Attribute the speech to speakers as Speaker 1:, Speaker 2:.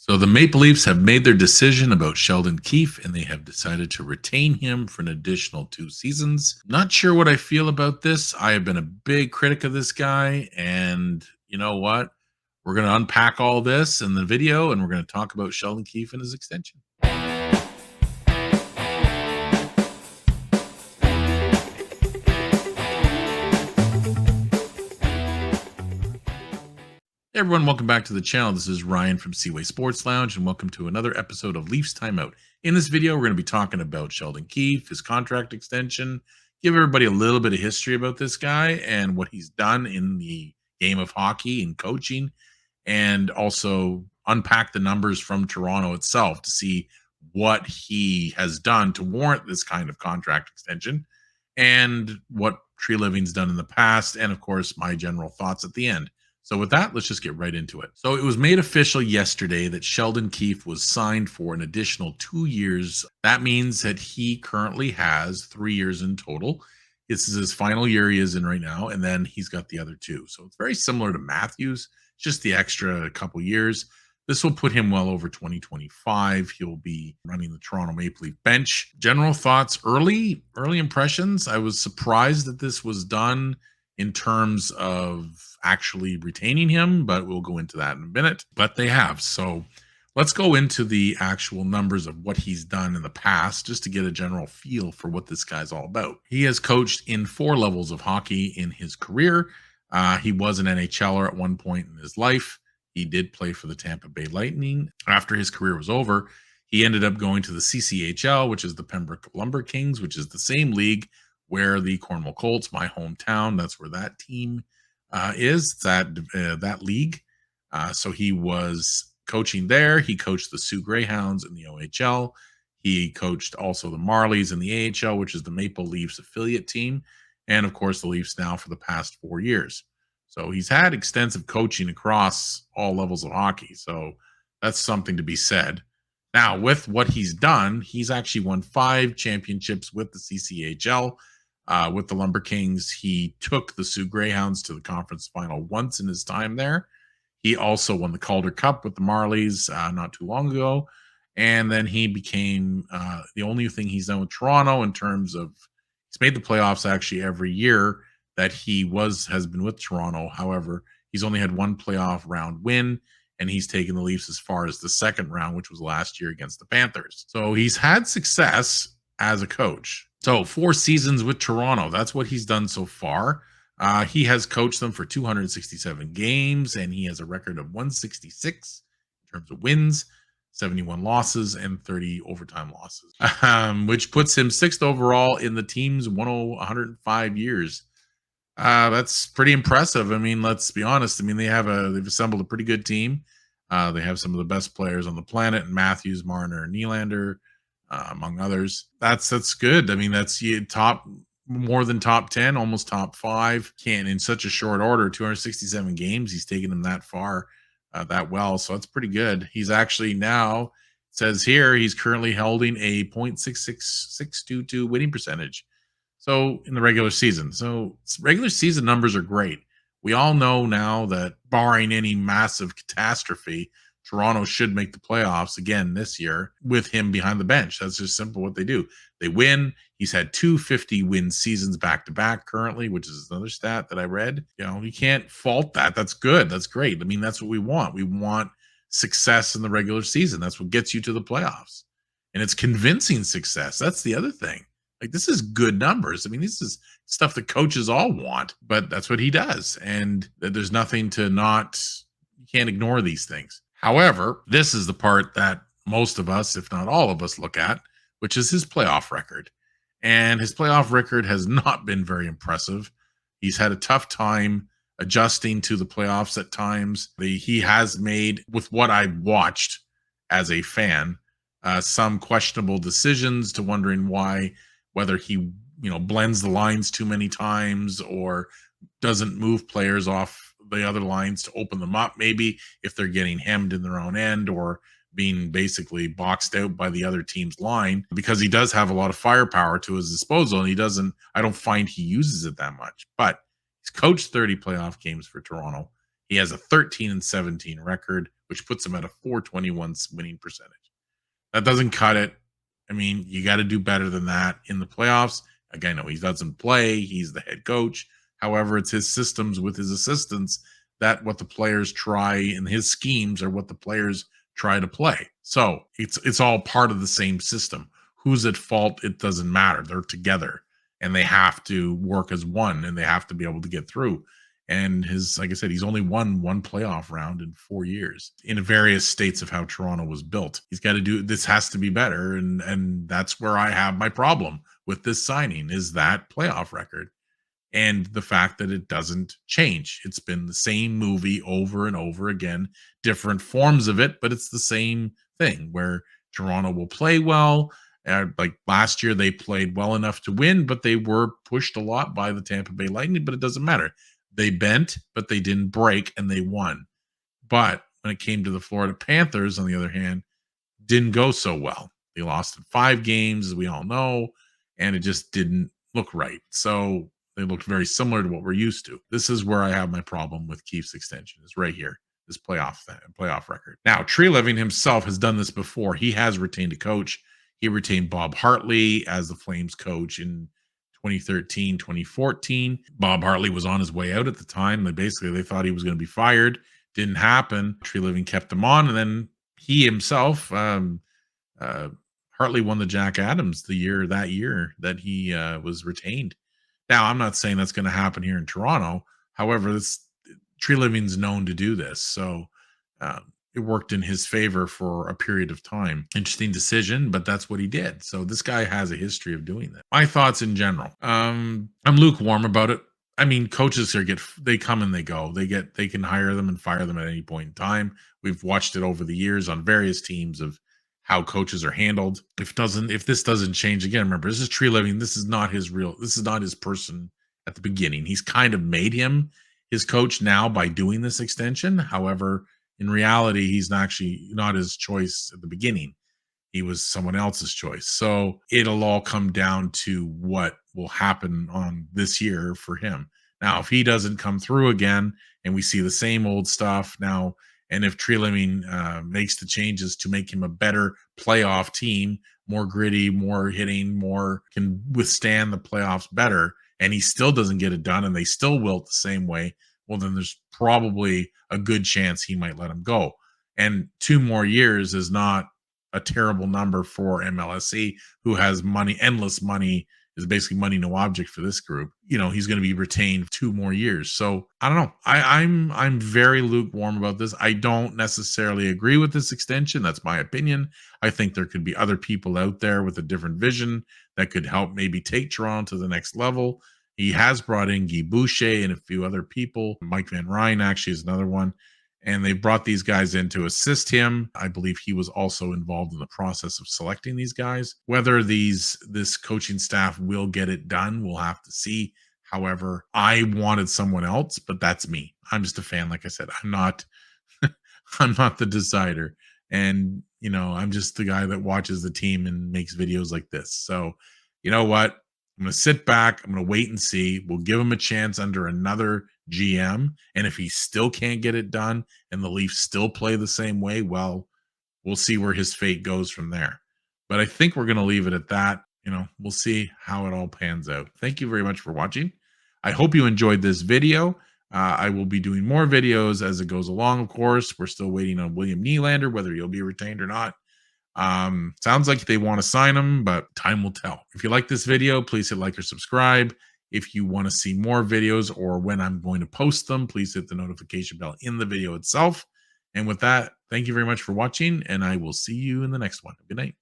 Speaker 1: So the Maple Leafs have made their decision about Sheldon Keefe and they have decided to retain him for an additional 2 seasons. Not sure what I feel about this. I have been a big critic of this guy. And you know what? We're going to unpack all this in the video and we're going to talk about Sheldon Keefe and his extension. Hey everyone, welcome back to the channel. This is Ryan from Seaway Sports Lounge, and welcome to another episode of Leafs Timeout. In this video, we're going to be talking about Sheldon Keefe, his contract extension, give everybody a little bit of history about this guy and what he's done in the game of hockey and coaching, and also unpack the numbers from Toronto itself to see what he has done to warrant this kind of contract extension and what Tree Living's done in the past, and of course, my general thoughts at the end. So with that, let's just get right into it. So it was made official yesterday that Sheldon Keefe was signed for an additional 2 years. That means that he currently has 3 years in total. This is his final year he is in right now, and then he's got the other two. So it's very similar to Matthews, just the extra couple years. This will put him well over 2025. He'll be running the Toronto Maple Leaf bench. General thoughts, early impressions. I was surprised that this was done in terms of actually retaining him, but we'll go into that in a minute. But they have. So let's go into the actual numbers of what he's done in the past, just to get a general feel for what this guy's all about. He has coached in 4 levels of hockey in his career. He was an NHLer at one point in his life. He did play for the Tampa Bay Lightning. After his career was over, he ended up going to the CCHL, which is the Pembroke Lumber Kings, which is the same league where the Cornwall Colts, my hometown, that's where that team is, that league. So he was coaching there. He coached the Sioux Greyhounds in the OHL. He coached also the Marlies in the AHL, which is the Maple Leafs affiliate team. And of course, the Leafs now for the past 4 years. So he's had extensive coaching across all levels of hockey. So that's something to be said. Now, with what he's done, he's actually won 5 championships with the CCHL. With the Lumber Kings, he took the Sioux Greyhounds to the conference final once in his time there. He also won the Calder Cup with the Marlies not too long ago. And then he became the only thing he's done with Toronto in terms of he's made the playoffs actually every year that he has been with Toronto. However, he's only had one playoff round win, and he's taken the Leafs as far as the second round, which was last year against the Panthers. So he's had success as a coach. So 4 seasons with Toronto, that's what he's done so far. He has coached them for 267 games, and he has a record of 166 in terms of wins, 71 losses, and 30 overtime losses, which puts him 6th overall in the team's 105 years. That's pretty impressive. I mean, let's be honest. I mean, they've assembled a pretty good team. They have some of the best players on the planet: Matthews, Marner, and Nylander, among others. That's good. I mean, that's more than top 10, almost top 5. Can in such a short order, 267 games. He's taken them that far, that well. So that's pretty good. He's actually now says here he's currently holding a .66622 winning percentage. So in the regular season. So regular season numbers are great. We all know now that barring any massive catastrophe, Toronto should make the playoffs again this year with him behind the bench. That's just simple what they do. They win. He's had 250-win seasons back to back currently, which is another stat that I read. You can't fault that. That's good. That's great. I mean, that's what we want. We want success in the regular season. That's what gets you to the playoffs. And it's convincing success. That's the other thing. Like, this is good numbers. I mean, this is stuff that coaches all want, but that's what he does. And there's nothing to you can't ignore these things. However, this is the part that most of us, if not all of us, look at, which is his playoff record. And his playoff record has not been very impressive. He's had a tough time adjusting to the playoffs at times. He has made, with what I watched as a fan, some questionable decisions to wondering whether he blends the lines too many times or doesn't move players off the other lines to open them up, maybe if they're getting hemmed in their own end or being basically boxed out by the other team's line, because he does have a lot of firepower to his disposal, and I don't find he uses it that much. But he's coached 30 playoff games for Toronto. He has a 13-17 record which puts him at a 421 winning percentage. That doesn't cut it. I mean, you got to do better than that in the playoffs. Again, no, he doesn't play. He's the head coach. However, it's his systems with his assistants that what the players try and his schemes are what the players try to play. So it's all part of the same system. Who's at fault? It doesn't matter. They're together and they have to work as one and they have to be able to get through. And his, like I said, he's only won one playoff round in 4 years in various states of how Toronto was built. He's got to do this, has to be better. And that's where I have my problem with this signing is that playoff record and the fact that it doesn't change. It's been the same movie over and over again, different forms of it, but it's the same thing where Toronto will play well. Like last year, they played well enough to win, but they were pushed a lot by the Tampa Bay Lightning, but it doesn't matter. They bent, but they didn't break and they won. But when it came to the Florida Panthers, on the other hand, didn't go so well. They lost in 5 games, as we all know, and it just didn't look right. So they looked very similar to what we're used to. This is where I have my problem with Keefe's extension, is right here, this playoff record. Now, Tree Living himself has done this before. He has retained a coach. He retained Bob Hartley as the Flames coach in 2013, 2014. Bob Hartley was on his way out at the time. They thought he was going to be fired. Didn't happen. Tree Living kept him on, and then he himself, Hartley won the Jack Adams that year that he was retained. Now, I'm not saying that's going to happen here in Toronto. However, Tree Living's known to do this, so it worked in his favor for a period of time. Interesting decision, but that's what he did. So this guy has a history of doing that. My thoughts in general. I'm lukewarm about it. I mean, coaches here they come and they go. They can hire them and fire them at any point in time. We've watched it over the years on various teams of how coaches are handled. If this doesn't change again, remember, this is Tree Living. This is not his person at the beginning. He's kind of made him his coach now by doing this extension. However, in reality, he's actually not his choice at the beginning. He was someone else's choice. So it'll all come down to what will happen on this year for him. Now, if he doesn't come through again and we see the same old stuff now, and if Tree Living makes the changes to make him a better playoff team, more gritty, more hitting, more can withstand the playoffs better, and he still doesn't get it done and they still wilt the same way, well, then there's probably a good chance he might let him go. And 2 more years is not a terrible number for MLSE, who has money, endless money, is basically money no object for this group. He's going to be retained 2 more years. So I don't know. I'm very lukewarm about this. I don't necessarily agree with this extension. That's my opinion. I think there could be other people out there with a different vision that could help maybe take Toronto to the next level. He has brought in Guy Boucher and a few other people. Mike Van Ryn actually is another one. And they brought these guys in to assist him. I believe he was also involved in the process of selecting these guys. Whether this coaching staff will get it done, we'll have to see. However, I wanted someone else, but that's me. I'm just a fan. Like I said, I'm not the decider. And, I'm just the guy that watches the team and makes videos like this. So, you know what? I'm going to sit back. I'm going to wait and see. We'll give him a chance under another GM. And if he still can't get it done and the Leafs still play the same way, well, we'll see where his fate goes from there. But I think we're going to leave it at that. We'll see how it all pans out. Thank you very much for watching. I hope you enjoyed this video. I will be doing more videos as it goes along, of course. We're still waiting on William Nylander, whether he'll be retained or not. Sounds like they want to sign him, but time will tell. If you like this video, please hit like or subscribe. If you want to see more videos or when I'm going to post them, please hit the notification bell in the video itself. And with that, thank you very much for watching, and I will see you in the next one. Good night.